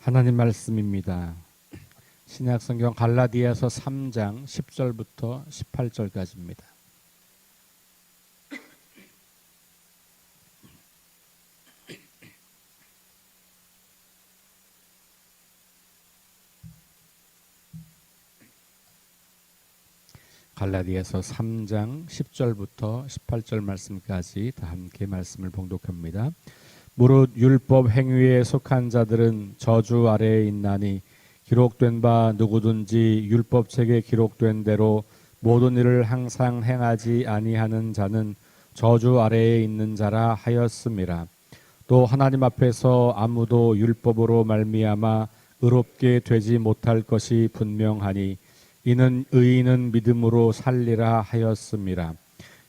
하나님 말씀입니다. 신약성경 갈라디아서 3장 10절부터 18절까지입니다. 갈라디아서 3장 10절부터 18절 말씀까지 다 함께 말씀을 봉독합니다. 무릇 율법 행위에 속한 자들은 저주 아래에 있나니 기록된 바 누구든지 율법책에 기록된 대로 모든 일을 항상 행하지 아니하는 자는 저주 아래에 있는 자라 하였음이라. 또 하나님 앞에서 아무도 율법으로 말미암아 의롭게 되지 못할 것이 분명하니 이는 의인은 믿음으로 살리라 하였음이라.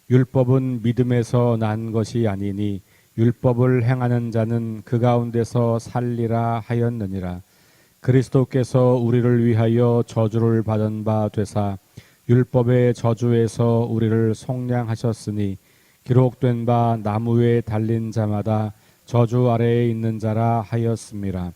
율법은 믿음에서 난 것이 아니니 율법을 행하는 자는 그 가운데서 살리라 하였느니라. 그리스도께서 우리를 위하여 저주를 받은 바 되사 율법의 저주에서 우리를 속량하셨으니 기록된 바 나무에 달린 자마다 저주 아래에 있는 자라 하였음이라.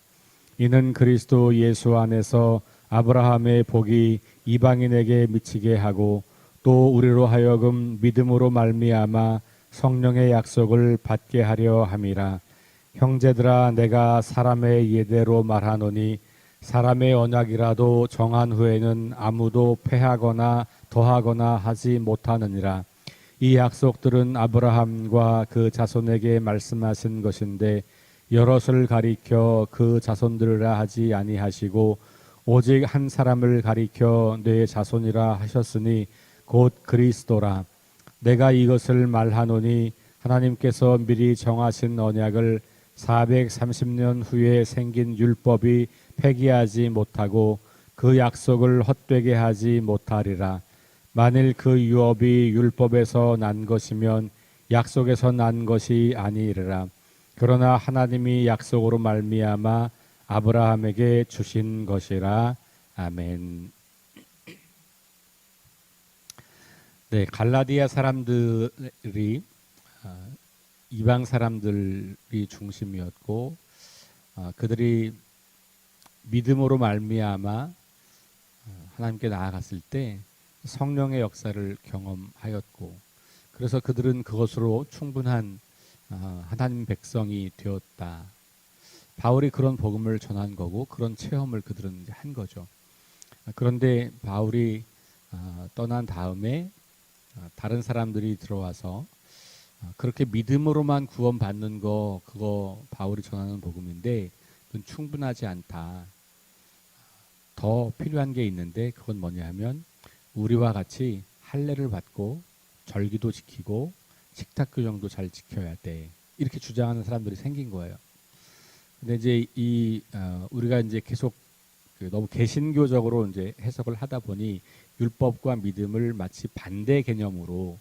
이는 그리스도 예수 안에서 아브라함의 복이 이방인에게 미치게 하고 또 우리로 하여금 믿음으로 말미암아 성령의 약속을 받게 하려 함이라. 형제들아, 내가 사람의 예대로 말하노니 사람의 언약이라도 정한 후에는 아무도 폐하거나 더하거나 하지 못하느니라. 이 약속들은 아브라함과 그 자손에게 말씀하신 것인데 여럿을 가리켜 그 자손들이라 하지 아니하시고 오직 한 사람을 가리켜 내 자손이라 하셨으니 곧 그리스도라. 내가 이것을 말하노니 하나님께서 미리 정하신 언약을 430년 후에 생긴 율법이 폐기하지 못하고 그 약속을 헛되게 하지 못하리라. 만일 그 유업이 율법에서 난 것이면 약속에서 난 것이 아니리라. 그러나 하나님이 약속으로 말미암아 아브라함에게 주신 것이라. 아멘. 네, 갈라디아 사람들이 이방 사람들이 중심이었고 그들이 믿음으로 말미암아 하나님께 나아갔을 때 성령의 역사를 경험하였고 그래서 그들은 그것으로 충분한 하나님 백성이 되었다. 바울이 그런 복음을 전한 거고 그런 체험을 그들은 한 거죠. 그런데 바울이 떠난 다음에 다른 사람들이 들어와서 그렇게 믿음으로만 구원받는 거 그거 바울이 전하는 복음인데 그건 충분하지 않다. 더 필요한 게 있는데 그건 뭐냐 하면 우리와 같이 할례를 받고 절기도 지키고 식탁 규정도 잘 지켜야 돼. 이렇게 주장하는 사람들이 생긴 거예요. 근데 이제 우리가 이제 계속 너무 개신교적으로 이제 해석을 하다 보니 율법과 믿음을 마치 반대 개념으로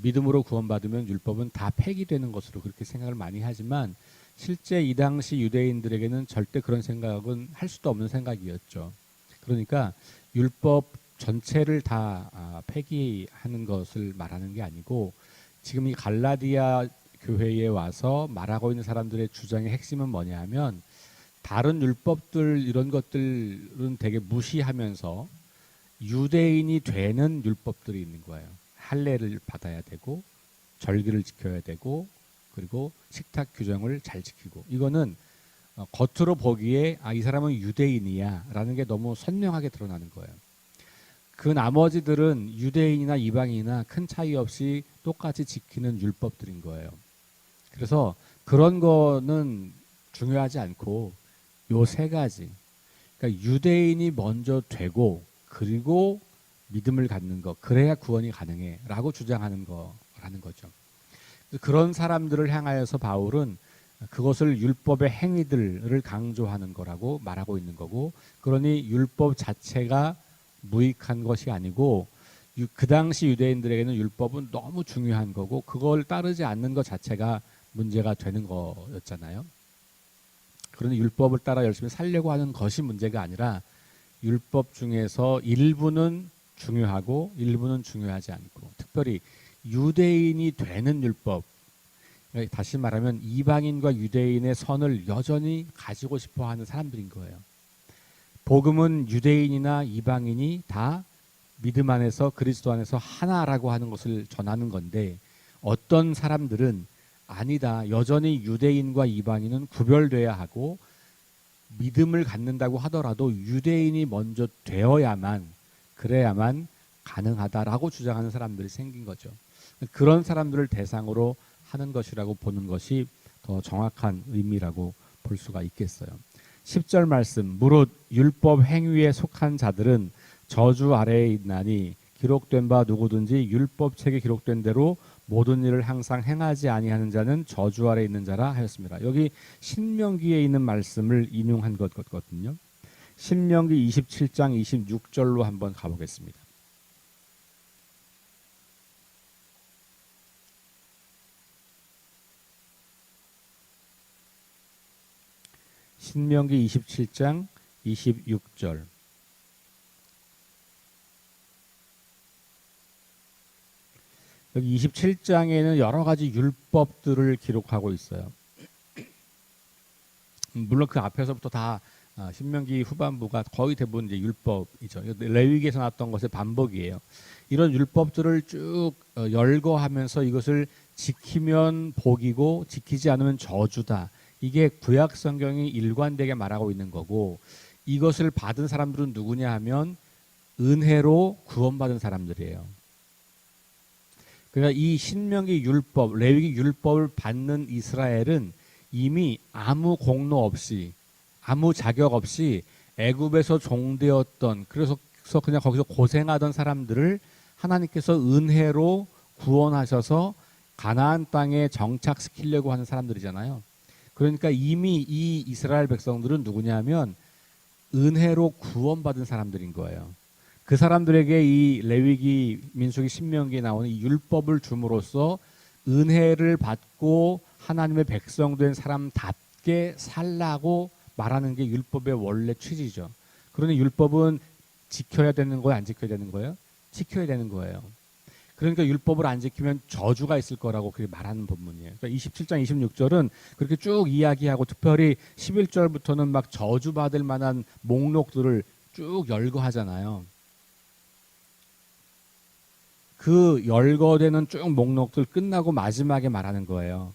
믿음으로 구원받으면 율법은 다 폐기되는 것으로 그렇게 생각을 많이 하지만 실제 이 당시 유대인들에게는 절대 그런 생각은 할 수도 없는 생각이었죠. 그러니까 율법 전체를 다 폐기하는 것을 말하는 게 아니고 지금 이 갈라디아 교회에 와서 말하고 있는 사람들의 주장의 핵심은 뭐냐 하면 다른 율법들 이런 것들은 되게 무시하면서 유대인이 되는 율법들이 있는 거예요. 할례를 받아야 되고 절기를 지켜야 되고 그리고 식탁 규정을 잘 지키고 이거는 겉으로 보기에 이 사람은 유대인이야 라는 게 너무 선명하게 드러나는 거예요. 그 나머지들은 유대인이나 이방인이나 큰 차이 없이 똑같이 지키는 율법들인 거예요. 그래서 그런 거는 중요하지 않고 요 세 가지, 그러니까 유대인이 먼저 되고 그리고 믿음을 갖는 거, 그래야 구원이 가능해 라고 주장하는 거라는 거죠. 그런 사람들을 향하여서 바울은 그것을 율법의 행위들을 강조하는 거라고 말하고 있는 거고, 그러니 율법 자체가 무익한 것이 아니고 그 당시 유대인들에게는 율법은 너무 중요한 거고 그걸 따르지 않는 것 자체가 문제가 되는 거였잖아요. 그러니 율법을 따라 열심히 살려고 하는 것이 문제가 아니라 율법 중에서 일부는 중요하고 일부는 중요하지 않고 특별히 유대인이 되는 율법, 다시 말하면 이방인과 유대인의 선을 여전히 가지고 싶어 하는 사람들인 거예요. 복음은 유대인이나 이방인이 다 믿음 안에서 그리스도 안에서 하나라고 하는 것을 전하는 건데, 어떤 사람들은 아니다, 여전히 유대인과 이방인은 구별돼야 하고 믿음을 갖는다고 하더라도 유대인이 먼저 되어야만, 그래야만 가능하다라고 주장하는 사람들이 생긴 거죠. 그런 사람들을 대상으로 하는 것이라고 보는 것이 더 정확한 의미라고 볼 수가 있겠어요. 10절 말씀, 무릇 율법 행위에 속한 자들은 저주 아래에 있나니 기록된 바 누구든지 율법책에 기록된 대로 모든 일을 항상 행하지 아니하는 자는 저주 아래에 있는 자라 하였습니다. 여기 신명기에 있는 말씀을 인용한 것 같거든요. 신명기 27장 26절로 한번 가보겠습니다. 신명기 27장 26절. 여기 27장에는 여러 가지 율법들을 기록하고 있어요. 물론 그 앞에서부터 다 신명기 후반부가 거의 대부분 이제 율법이죠. 레위기에서 나왔던 것의 반복이에요. 이런 율법들을 쭉 열거하면서 이것을 지키면 복이고 지키지 않으면 저주다. 이게 구약 성경이 일관되게 말하고 있는 거고, 이것을 받은 사람들은 누구냐 하면 은혜로 구원받은 사람들이에요. 그러니까 이 신명기 율법, 레위기 율법을 받는 이스라엘은 이미 아무 공로 없이, 아무 자격 없이 애굽에서 종되었던, 그래서 그냥 거기서 고생하던 사람들을 하나님께서 은혜로 구원하셔서 가나안 땅에 정착시키려고 하는 사람들이잖아요. 그러니까 이미 이 이스라엘 백성들은 누구냐면 은혜로 구원받은 사람들인 거예요. 그 사람들에게 이 레위기, 민수기, 신명기에 나오는 이 율법을 줌으로써 은혜를 받고 하나님의 백성된 사람답게 살라고 말하는 게 율법의 원래 취지죠. 그러니 율법은 지켜야 되는 거예요, 안 지켜야 되는 거예요? 지켜야 되는 거예요. 그러니까 율법을 안 지키면 저주가 있을 거라고 그렇게 말하는 본문이에요. 그러니까 27장 26절은 그렇게 쭉 이야기하고, 특별히 11절부터는 막 저주받을 만한 목록들을 쭉 열거하잖아요. 그 열거되는 쭉 목록들 끝나고 마지막에 말하는 거예요.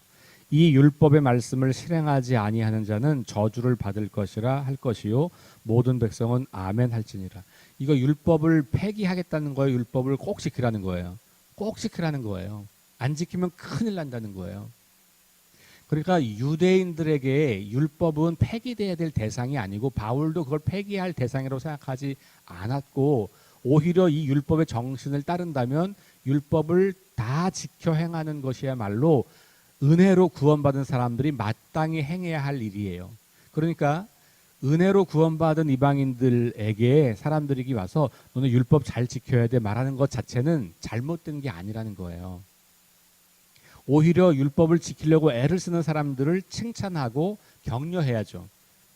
이 율법의 말씀을 실행하지 아니하는 자는 저주를 받을 것이라 할 것이요 모든 백성은 아멘 할지니라. 이거 율법을 폐기하겠다는 거예요. 율법을 꼭 지키라는 거예요. 꼭 지키라는 거예요. 안 지키면 큰일 난다는 거예요. 그러니까 유대인들에게 율법은 폐기돼야 될 대상이 아니고, 바울도 그걸 폐기할 대상이라고 생각하지 않았고, 오히려 이 율법의 정신을 따른다면 율법을 다 지켜 행하는 것이야말로 은혜로 구원받은 사람들이 마땅히 행해야 할 일이에요. 그러니까 은혜로 구원받은 이방인들에게 사람들이 와서 너는 율법 잘 지켜야 돼 말하는 것 자체는 잘못된 게 아니라는 거예요. 오히려 율법을 지키려고 애를 쓰는 사람들을 칭찬하고 격려해야죠.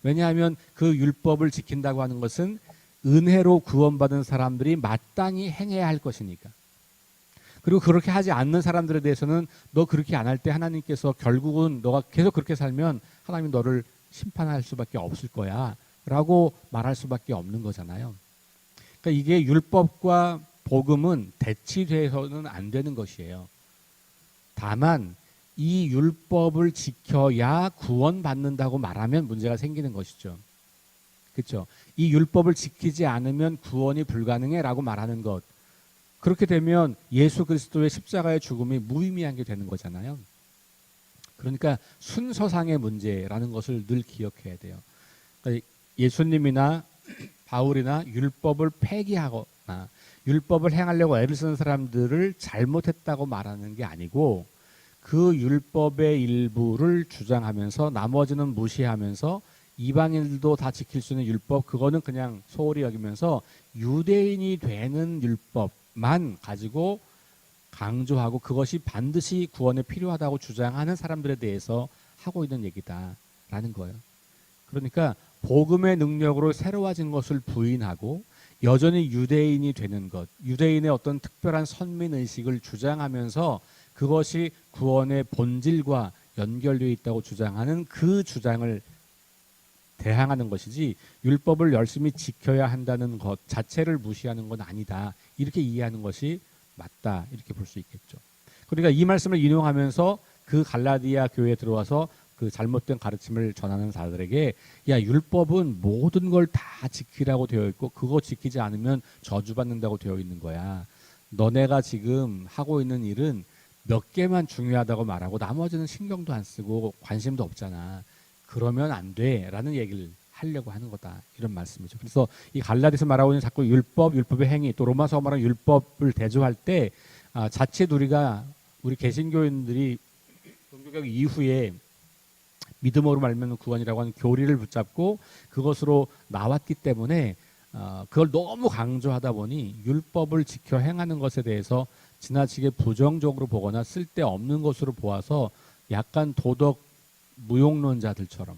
왜냐하면 그 율법을 지킨다고 하는 것은 은혜로 구원받은 사람들이 마땅히 행해야 할 것이니까. 그리고 그렇게 하지 않는 사람들에 대해서는 너 그렇게 안 할 때 하나님께서 결국은 너가 계속 그렇게 살면 하나님이 너를 심판할 수밖에 없을 거야 라고 말할 수밖에 없는 거잖아요. 그러니까 이게 율법과 복음은 대치돼서는 안 되는 것이에요. 다만 이 율법을 지켜야 구원받는다고 말하면 문제가 생기는 것이죠. 그렇죠? 이 율법을 지키지 않으면 구원이 불가능해 라고 말하는 것, 그렇게 되면 예수 그리스도의 십자가의 죽음이 무의미한 게 되는 거잖아요. 그러니까 순서상의 문제라는 것을 늘 기억해야 돼요. 그러니까 예수님이나 바울이나 율법을 폐기하거나 율법을 행하려고 애를 쓰는 사람들을 잘못했다고 말하는 게 아니고, 그 율법의 일부를 주장하면서 나머지는 무시하면서 이방인들도 다 지킬 수 있는 율법, 그거는 그냥 소홀히 여기면서 유대인이 되는 율법만 가지고 강조하고 그것이 반드시 구원에 필요하다고 주장하는 사람들에 대해서 하고 있는 얘기다라는 거예요. 그러니까 복음의 능력으로 새로워진 것을 부인하고 여전히 유대인이 되는 것, 유대인의 어떤 특별한 선민의식을 주장하면서 그것이 구원의 본질과 연결되어 있다고 주장하는 그 주장을 대항하는 것이지 율법을 열심히 지켜야 한다는 것 자체를 무시하는 건 아니다. 이렇게 이해하는 것이 맞다. 이렇게 볼 수 있겠죠. 그러니까 이 말씀을 인용하면서 그 갈라디아 교회에 들어와서 그 잘못된 가르침을 전하는 자들에게 야, 율법은 모든 걸 다 지키라고 되어 있고 그거 지키지 않으면 저주받는다고 되어 있는 거야. 너네가 지금 하고 있는 일은 몇 개만 중요하다고 말하고 나머지는 신경도 안 쓰고 관심도 없잖아. 그러면 안 돼라는 얘기를 하려고 하는 거다. 이런 말씀이죠. 그래서 이 갈라디아서 말하고 있는 자꾸 율법, 율법의 행위, 또 로마서 말하는 율법을 대조할 때 자칫 우리 개신교인들이 종교개혁 이후에 믿음으로 말미암는 구원이라고 하는 교리를 붙잡고 그것으로 나왔기 때문에 그걸 너무 강조하다 보니 율법을 지켜 행하는 것에 대해서 지나치게 부정적으로 보거나 쓸데없는 것으로 보아서 약간 도덕 무용론자들처럼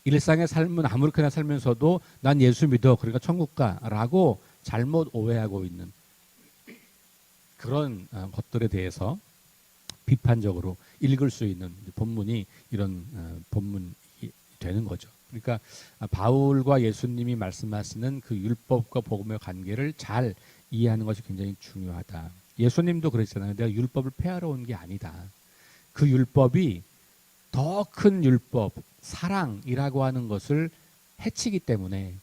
일상의 삶은 아무렇게나 살면서도 난 예수 믿어 그러니까 천국 가라고 잘못 오해하고 있는 그런 것들에 대해서 비판적으로 읽을 수 있는 본문이 이런 본문이 되는 거죠. 그러니까 바울과 예수님이 말씀하시는 그 율법과 복음의 관계를 잘 이해하는 것이 굉장히 중요하다. 예수님도 그랬잖아요. 내가 율법을 폐하러 온 게 아니다. 그 율법이 더 큰 율법, 사랑이라고 하는 것을 해치기 때문에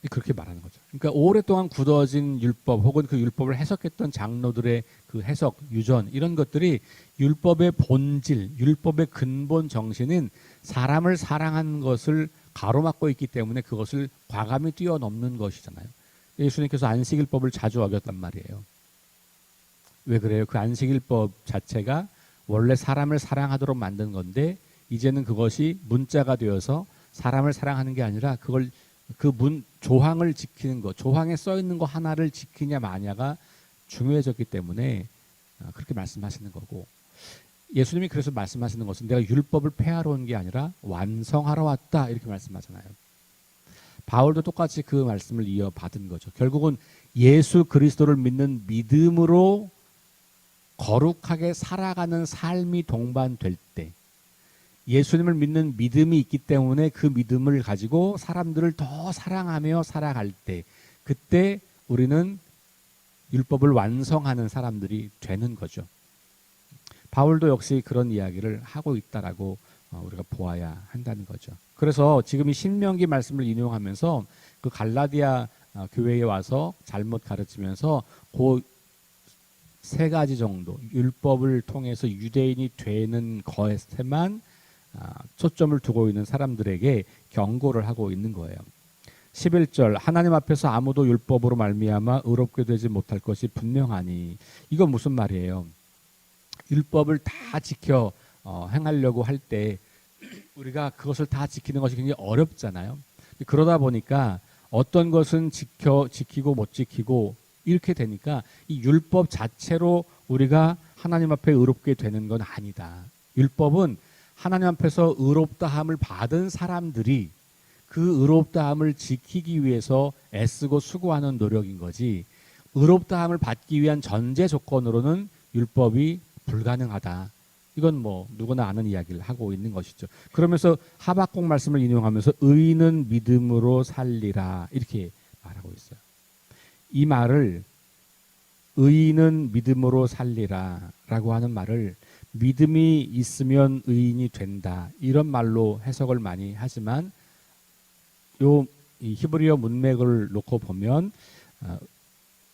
그렇게 말하는 거죠. 그러니까 오랫동안 굳어진 율법 혹은 그 율법을 해석했던 장로들의 그 해석, 유전 이런 것들이 율법의 본질, 율법의 근본 정신인 사람을 사랑하는 것을 가로막고 있기 때문에 그것을 과감히 뛰어넘는 것이잖아요. 예수님께서 안식일법을 자주 어겼단 말이에요. 왜 그래요? 그 안식일법 자체가 원래 사람을 사랑하도록 만든 건데 이제는 그것이 문자가 되어서 사람을 사랑하는 게 아니라 그걸 그 조항을 지키는 것, 조항에 써 있는 거 하나를 지키냐 마냐가 중요해졌기 때문에 그렇게 말씀하시는 거고 예수님이 그래서 말씀하시는 것은 내가 율법을 폐하러 온 게 아니라 완성하러 왔다 이렇게 말씀하잖아요. 바울도 똑같이 그 말씀을 이어받은 거죠. 결국은 예수 그리스도를 믿는 믿음으로 거룩하게 살아가는 삶이 동반될 때 예수님을 믿는 믿음이 있기 때문에 그 믿음을 가지고 사람들을 더 사랑하며 살아갈 때 그때 우리는 율법을 완성하는 사람들이 되는 거죠. 바울도 역시 그런 이야기를 하고 있다라고 우리가 보아야 한다는 거죠. 그래서 지금 이 신명기 말씀을 인용하면서 그 갈라디아 교회에 와서 잘못 가르치면서 그 세 가지 정도 율법을 통해서 유대인이 되는 것에만 초점을 두고 있는 사람들에게 경고를 하고 있는 거예요. 11절 하나님 앞에서 아무도 율법으로 말미암아 의롭게 되지 못할 것이 분명하니 이건 무슨 말이에요? 율법을 다 지켜 행하려고 할 때 우리가 그것을 다 지키는 것이 굉장히 어렵잖아요. 그러다 보니까 어떤 것은 지키고 못 지키고 이렇게 되니까 이 율법 자체로 우리가 하나님 앞에 의롭게 되는 건 아니다. 율법은 하나님 앞에서 의롭다함을 받은 사람들이 그 의롭다함을 지키기 위해서 애쓰고 수고하는 노력인 거지 의롭다함을 받기 위한 전제 조건으로는 율법이 불가능하다. 이건 뭐 누구나 아는 이야기를 하고 있는 것이죠. 그러면서 하박국 말씀을 인용하면서 의인은 믿음으로 살리라 이렇게 말하고 있어요. 이 말을 의인은 믿음으로 살리라 라고 하는 말을 믿음이 있으면 의인이 된다 이런 말로 해석을 많이 하지만 이 히브리어 문맥을 놓고 보면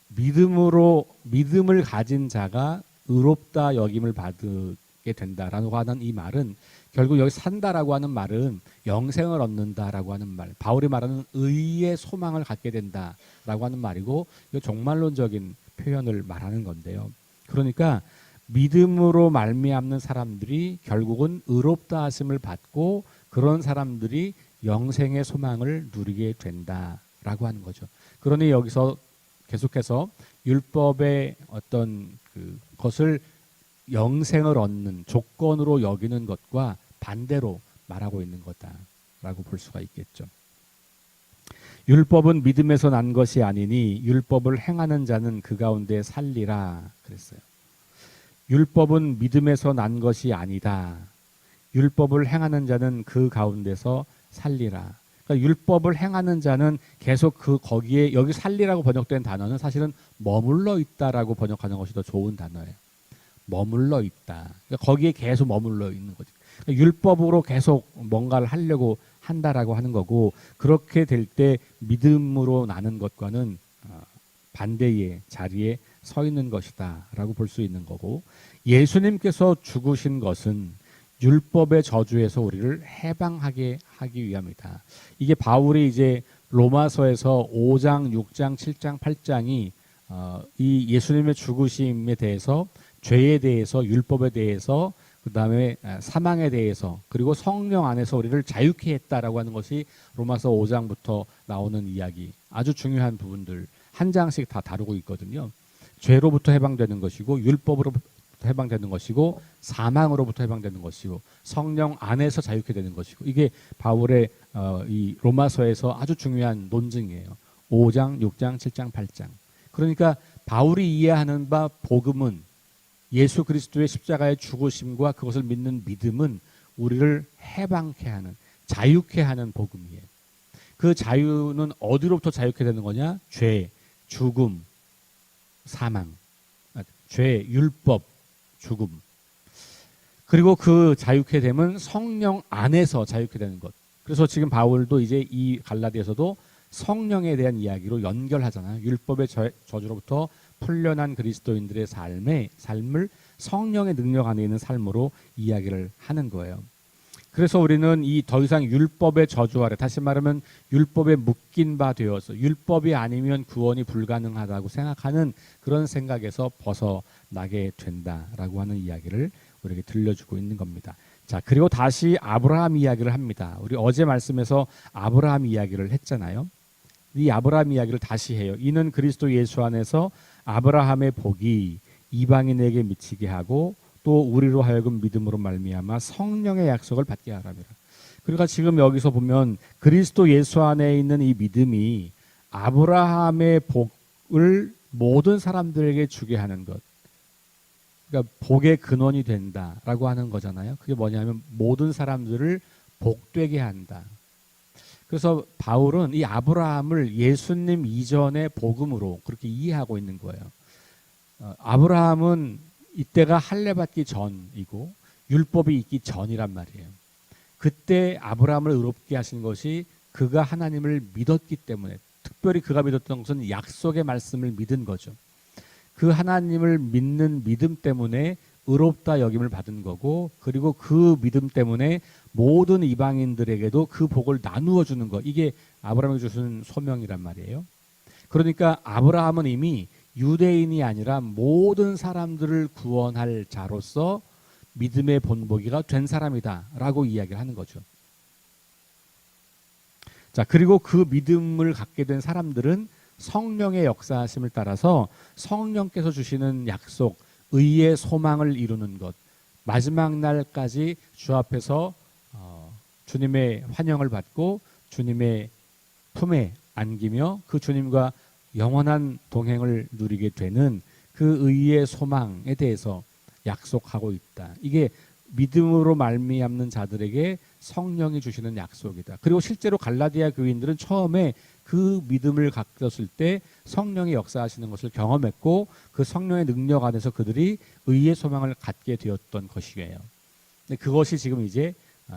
믿음을 가진 자가 의롭다 여김을 받게 된다라고 하는 이 말은 결국 여기 산다라고 하는 말은 영생을 얻는다라고 하는 말, 바울이 말하는 의의 소망을 갖게 된다라고 하는 말이고 이거 종말론적인 표현을 말하는 건데요. 그러니까 믿음으로 말미암는 사람들이 결국은 의롭다 하심을 받고 그런 사람들이 영생의 소망을 누리게 된다라고 하는 거죠. 그러니 여기서 계속해서 율법의 어떤 것을 영생을 얻는 조건으로 여기는 것과 반대로 말하고 있는 거다라고 볼 수가 있겠죠. 율법은 믿음에서 난 것이 아니니 율법을 행하는 자는 그 가운데 살리라 그랬어요. 율법은 믿음에서 난 것이 아니다. 율법을 행하는 자는 그 가운데서 살리라. 그러니까 율법을 행하는 자는 계속 거기에, 여기 살리라고 번역된 단어는 사실은 머물러 있다라고 번역하는 것이 더 좋은 단어예요. 머물러 있다. 그러니까 거기에 계속 머물러 있는 거죠. 그러니까 율법으로 계속 뭔가를 하려고 한다라고 하는 거고, 그렇게 될 때 믿음으로 나는 것과는 반대의 자리에 서 있는 것이다라고 볼 수 있는 거고, 예수님께서 죽으신 것은 율법의 저주에서 우리를 해방하게 하기 위함이다. 이게 바울이 이제 로마서에서 5장, 6장, 7장, 8장이 이 예수님의 죽으심에 대해서, 죄에 대해서, 율법에 대해서, 그 다음에 사망에 대해서, 그리고 성령 안에서 우리를 자유케 했다라고 하는 것이 로마서 5장부터 나오는 이야기, 아주 중요한 부분들 한 장씩 다 다루고 있거든요. 죄로부터 해방되는 것이고, 율법으로부터 해방되는 것이고, 사망으로부터 해방되는 것이고, 성령 안에서 자유케 되는 것이고, 이게 바울의 이 로마서에서 아주 중요한 논증이에요. 5장, 6장, 7장, 8장. 그러니까 바울이 이해하는 바 복음은, 예수 그리스도의 십자가의 죽으심과 그것을 믿는 믿음은 우리를 해방케 하는, 자유케 하는 복음이에요. 그 자유는 어디로부터 자유케 되는 거냐? 죄, 죽음, 사망. 죄, 율법, 죽음. 그리고 그 자유케 되면 성령 안에서 자유케 되는 것. 그래서 지금 바울도 이제 이 갈라디아서도 성령에 대한 이야기로 연결하잖아요. 율법의 저주로부터 풀려난 그리스도인들의 삶을 성령의 능력 안에 있는 삶으로 이야기를 하는 거예요. 그래서 우리는 이 더 이상 율법의 저주 아래, 다시 말하면 율법에 묶인 바 되어서 율법이 아니면 구원이 불가능하다고 생각하는 그런 생각에서 벗어나게 된다라고 하는 이야기를 우리에게 들려주고 있는 겁니다. 자, 그리고 다시 아브라함 이야기를 합니다. 우리 어제 말씀에서 아브라함 이야기를 했잖아요. 이 아브라함 이야기를 다시 해요. 이는 그리스도 예수 안에서 아브라함의 복이 이방인에게 미치게 하고 또 우리로 하여금 믿음으로 말미암아 성령의 약속을 받게 하라니라. 그러니까 지금 여기서 보면 그리스도 예수 안에 있는 이 믿음이 아브라함의 복을 모든 사람들에게 주게 하는 것. 그러니까 복의 근원이 된다라고 하는 거잖아요. 그게 뭐냐면 모든 사람들을 복되게 한다. 그래서 바울은 이 아브라함을 예수님 이전의 복음으로 그렇게 이해하고 있는 거예요. 아브라함은 이때가 할례 받기 전이고 율법이 있기 전이란 말이에요. 그때 아브라함을 의롭게 하신 것이 그가 하나님을 믿었기 때문에, 특별히 그가 믿었던 것은 약속의 말씀을 믿은 거죠. 그 하나님을 믿는 믿음 때문에 의롭다 여김을 받은 거고, 그리고 그 믿음 때문에 모든 이방인들에게도 그 복을 나누어 주는 것, 이게 아브라함에게 주신 소명이란 말이에요. 그러니까 아브라함은 이미 유대인이 아니라 모든 사람들을 구원할 자로서 믿음의 본보기가 된 사람이다라고 이야기를 하는 거죠. 자, 그리고 그 믿음을 갖게 된 사람들은 성령의 역사하심을 따라서 성령께서 주시는 약속, 의의 소망을 이루는 것, 마지막 날까지 주 앞에서 주님의 환영을 받고 주님의 품에 안기며 그 주님과 영원한 동행을 누리게 되는 그 의의 소망에 대해서 약속하고 있다. 이게 믿음으로 말미암는 자들에게 성령이 주시는 약속이다. 그리고 실제로 갈라디아 교인들은 처음에 그 믿음을 갖었을 때 성령이 역사하시는 것을 경험했고 그 성령의 능력 안에서 그들이 의의 소망을 갖게 되었던 것이에요. 근데 그것이 지금 이제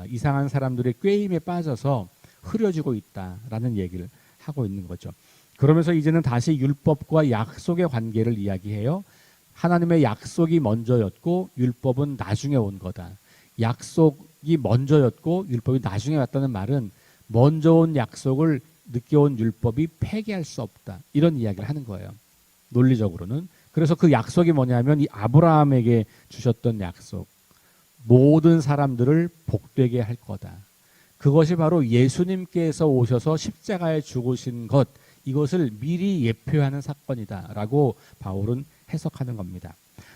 이상한 사람들의 꾀임에 빠져서 흐려지고 있다라는 얘기를 하고 있는 거죠. 그러면서 이제는 다시 율법과 약속의 관계를 이야기해요. 하나님의 약속이 먼저였고 율법은 나중에 온 거다. 약속이 먼저였고 율법이 나중에 왔다는 말은 먼저 온 약속을 늦게 온 율법이 폐기할 수 없다. 이런 이야기를 하는 거예요. 논리적으로는. 그래서 그 약속이 뭐냐면 이 아브라함에게 주셨던 약속. 모든 사람들을 복되게 할 거다. 그것이 바로 예수님께서 오셔서 십자가에 죽으신 것, 이것을 미리 예표하는 사건이다라고 바울은 해석하는 겁니다.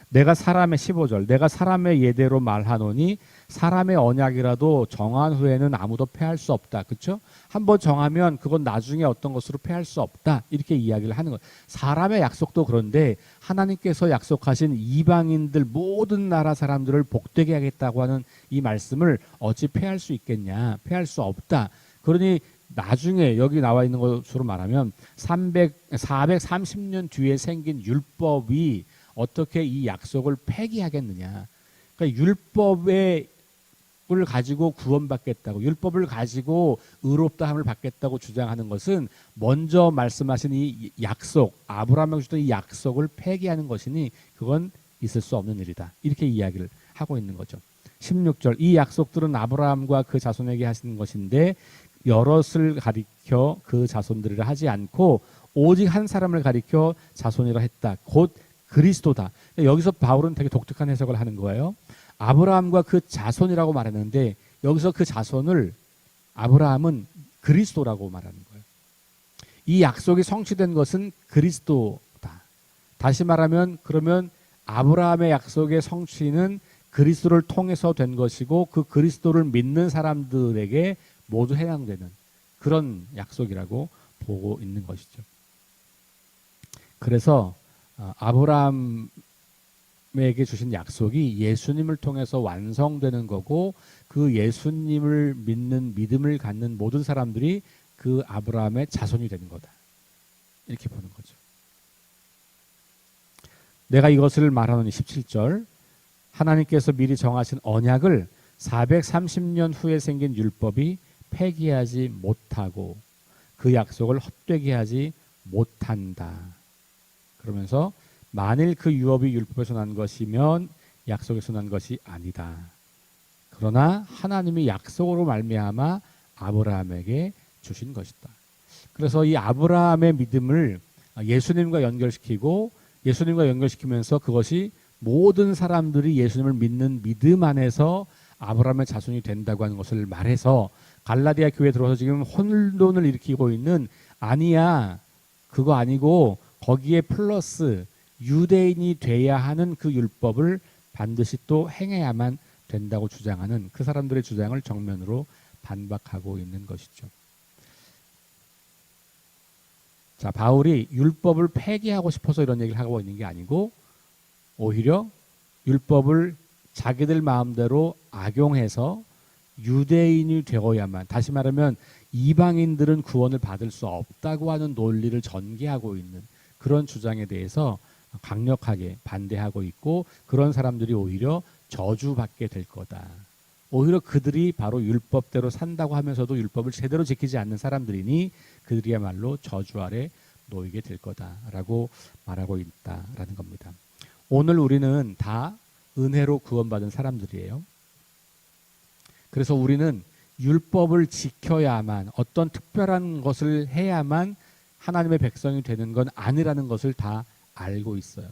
내가 사람의 15절, 내가 사람의 예대로 말하노니 사람의 언약이라도 정한 후에는 아무도 패할 수 없다. 그렇죠? 한번 정하면 그건 나중에 어떤 것으로 패할 수 없다. 이렇게 이야기를 하는 거예요. 사람의 약속도 그런데 하나님께서 약속하신 이방인들 모든 나라 사람들을 복되게 하겠다고 하는 이 말씀을 어찌 패할 수 있겠냐? 패할 수 없다. 그러니 나중에 여기 나와 있는 것으로 말하면 430년 뒤에 생긴 율법이 어떻게 이 약속을 폐기하겠느냐. 그러니까 율법을 가지고 구원받겠다고, 율법을 가지고 의롭다함을 받겠다고 주장하는 것은 먼저 말씀하신 이 약속, 아브라함에게 주던 이 약속을 폐기하는 것이니 그건 있을 수 없는 일이다. 이렇게 이야기를 하고 있는 거죠. 16절, 이 약속들은 아브라함과 그 자손에게 하시는 것인데 여럿을 가리켜 그 자손들이라 하지 않고 오직 한 사람을 가리켜 자손이라 했다. 곧 그리스도다. 여기서 바울은 되게 독특한 해석을 하는 거예요. 아브라함과 그 자손이라고 말했는데 여기서 그 자손을 아브라함은 그리스도라고 말하는 거예요. 이 약속이 성취된 것은 그리스도다. 다시 말하면 그러면 아브라함의 약속의 성취는 그리스도를 통해서 된 것이고 그 그리스도를 믿는 사람들에게 모두 해당되는 그런 약속이라고 보고 있는 것이죠. 그래서 아브라함에게 주신 약속이 예수님을 통해서 완성되는 거고 그 예수님을 믿는 믿음을 갖는 모든 사람들이 그 아브라함의 자손이 되는 거다. 이렇게 보는 거죠. 내가 이것을 말하노니 17절 하나님께서 미리 정하신 언약을 430년 후에 생긴 율법이 폐기하지 못하고 그 약속을 헛되게 하지 못한다. 그러면서 만일 그 유업이 율법에서 난 것이면 약속에서 난 것이 아니다. 그러나 하나님이 약속으로 말미암아 아브라함에게 주신 것이다. 그래서 이 아브라함의 믿음을 예수님과 연결시키고 예수님과 연결시키면서 그것이 모든 사람들이 예수님을 믿는 믿음 안에서 아브라함의 자손이 된다고 하는 것을 말해서 갈라디아 교회에 들어와서 지금 혼돈을 일으키고 있는 아니야 그거 아니고 거기에 플러스 유대인이 돼야 하는 그 율법을 반드시 또 행해야만 된다고 주장하는 그 사람들의 주장을 정면으로 반박하고 있는 것이죠. 자, 바울이 율법을 폐기하고 싶어서 이런 얘기를 하고 있는 게 아니고 오히려 율법을 자기들 마음대로 악용해서 유대인이 되어야만, 다시 말하면 이방인들은 구원을 받을 수 없다고 하는 논리를 전개하고 있는 그런 주장에 대해서 강력하게 반대하고 있고 그런 사람들이 오히려 저주받게 될 거다. 오히려 그들이 바로 율법대로 산다고 하면서도 율법을 제대로 지키지 않는 사람들이니 그들이야말로 저주 아래 놓이게 될 거다라고 말하고 있다라는 겁니다. 오늘 우리는 다 은혜로 구원받은 사람들이에요. 그래서 우리는 율법을 지켜야만 어떤 특별한 것을 해야만 하나님의 백성이 되는 건 아니라는 것을 다 알고 있어요.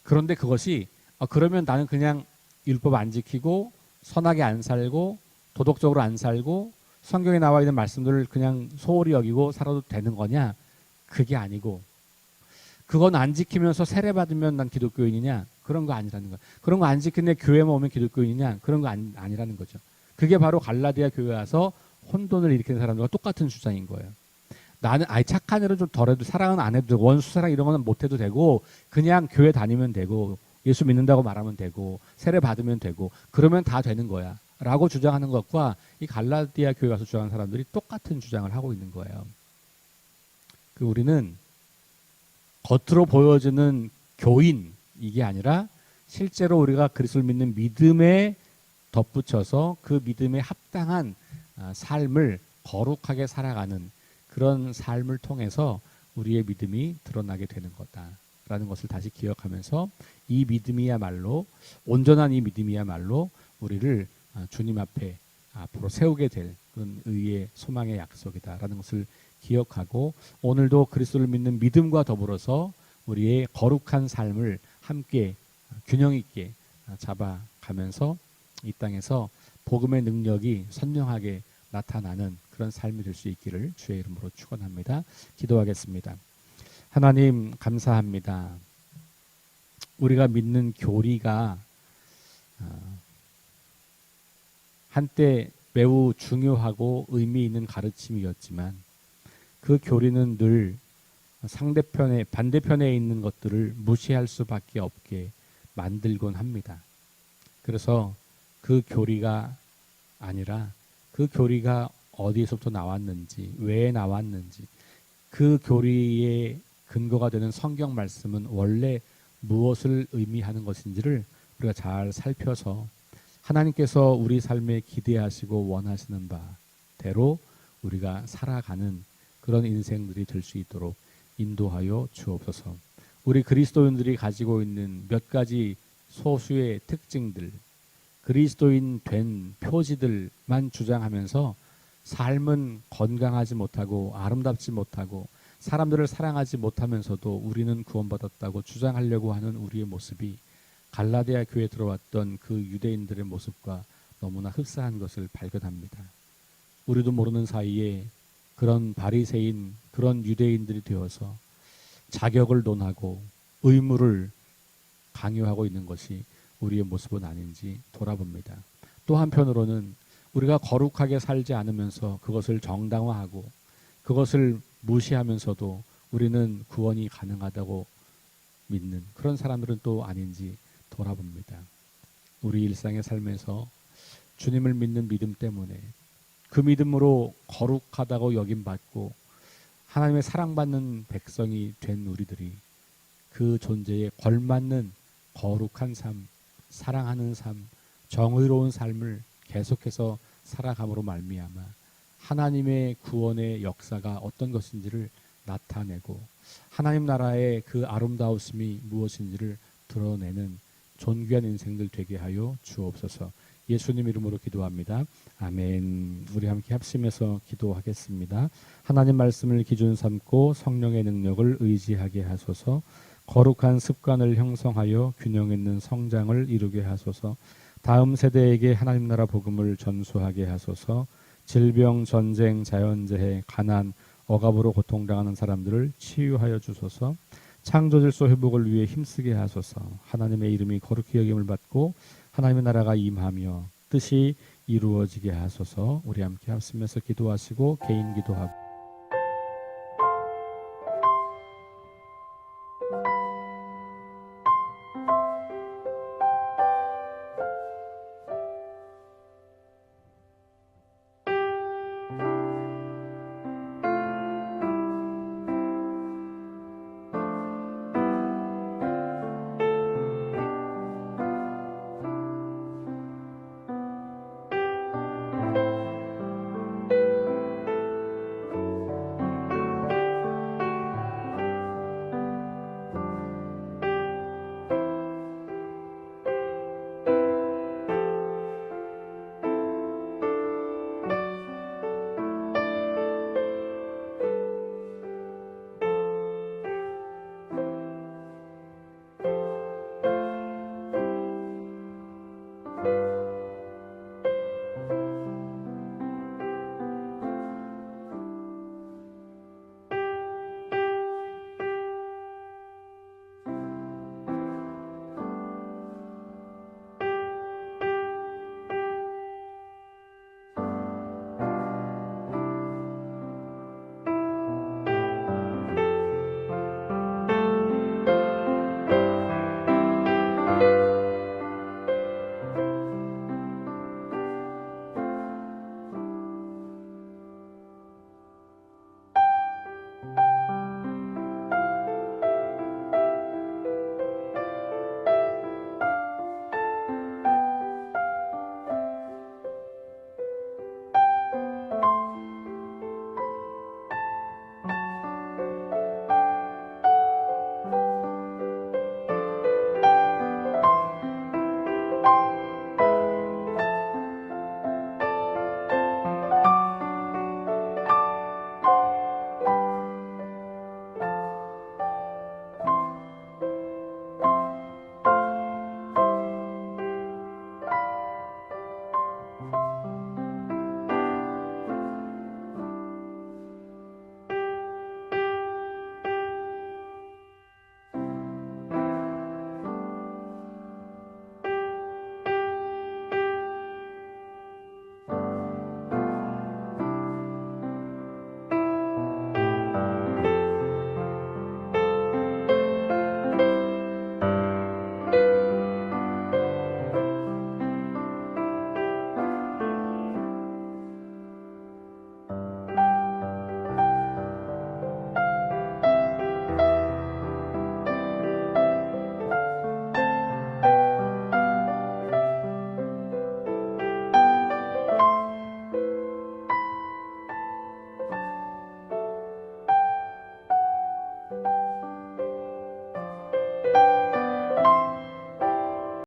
그런데 그것이 그러면 나는 그냥 율법 안 지키고 선하게 안 살고 도덕적으로 안 살고 성경에 나와 있는 말씀들을 그냥 소홀히 여기고 살아도 되는 거냐? 그게 아니고 그건 안 지키면서 세례받으면 난 기독교인이냐? 그런 거 아니라는 거야. 그런 거 안 지키는데 교회만 오면 기독교인이냐? 그런 거 아니라는 거죠. 그게 바로 갈라디아 교회 와서 혼돈을 일으키는 사람들과 똑같은 주장인 거예요. 나는 착한 일은 좀 덜해도 사랑은 안 해도 되고 원수 사랑 이런 거는 못 해도 되고 그냥 교회 다니면 되고 예수 믿는다고 말하면 되고 세례 받으면 되고 그러면 다 되는 거야 라고 주장하는 것과 이 갈라디아 교회 가서 주장하는 사람들이 똑같은 주장을 하고 있는 거예요. 우리는 겉으로 보여지는 교인 이게 아니라 실제로 우리가 그리스도를 믿는 믿음에 덧붙여서 그 믿음에 합당한 삶을 거룩하게 살아가는 그런 삶을 통해서 우리의 믿음이 드러나게 되는 거다라는 것을 다시 기억하면서 이 믿음이야말로 온전한 이 믿음이야말로 우리를 주님 앞에 앞으로 세우게 될 그런 의의 소망의 약속이다라는 것을 기억하고 오늘도 그리스도를 믿는 믿음과 더불어서 우리의 거룩한 삶을 함께 균형 있게 잡아가면서 이 땅에서 복음의 능력이 선명하게 나타나는 그런 삶이 될 수 있기를 주의 이름으로 축원합니다. 기도하겠습니다. 하나님 감사합니다. 우리가 믿는 교리가 한때 매우 중요하고 의미 있는 가르침이었지만 그 교리는 늘 반대편에 있는 것들을 무시할 수밖에 없게 만들곤 합니다. 그래서 그 교리가 아니라 그 교리가 어디에서부터 나왔는지, 왜 나왔는지, 그 교리의 근거가 되는 성경 말씀은 원래 무엇을 의미하는 것인지를 우리가 잘 살펴서 하나님께서 우리 삶에 기대하시고 원하시는 바대로 우리가 살아가는 그런 인생들이 될 수 있도록 인도하여 주옵소서. 우리 그리스도인들이 가지고 있는 몇 가지 소수의 특징들, 그리스도인 된 표지들만 주장하면서 삶은 건강하지 못하고 아름답지 못하고 사람들을 사랑하지 못하면서도 우리는 구원받았다고 주장하려고 하는 우리의 모습이 갈라디아 교회에 들어왔던 그 유대인들의 모습과 너무나 흡사한 것을 발견합니다. 우리도 모르는 사이에 그런 바리새인, 그런 유대인들이 되어서 자격을 논하고 의무를 강요하고 있는 것이 우리의 모습은 아닌지 돌아봅니다. 또 한편으로는 우리가 거룩하게 살지 않으면서 그것을 정당화하고 그것을 무시하면서도 우리는 구원이 가능하다고 믿는 그런 사람들은 또 아닌지 돌아봅니다. 우리 일상의 삶에서 주님을 믿는 믿음 때문에 그 믿음으로 거룩하다고 여김받고 하나님의 사랑받는 백성이 된 우리들이 그 존재에 걸맞는 거룩한 삶, 사랑하는 삶, 정의로운 삶을 계속해서 살아감으로 말미암아 하나님의 구원의 역사가 어떤 것인지를 나타내고 하나님 나라의 그 아름다우심이 무엇인지를 드러내는 존귀한 인생들 되게 하여 주옵소서. 예수님 이름으로 기도합니다. 아멘. 우리 함께 합심해서 기도하겠습니다. 하나님 말씀을 기준 삼고 성령의 능력을 의지하게 하소서. 거룩한 습관을 형성하여 균형 있는 성장을 이루게 하소서. 다음 세대에게 하나님 나라 복음을 전수하게 하소서. 질병, 전쟁, 자연재해, 가난, 억압으로 고통당하는 사람들을 치유하여 주소서. 창조 질서 회복을 위해 힘쓰게 하소서. 하나님의 이름이 거룩히 여김을 받고 하나님의 나라가 임하며 뜻이 이루어지게 하소서. 우리 함께 합심해서 기도하시고 개인 기도하고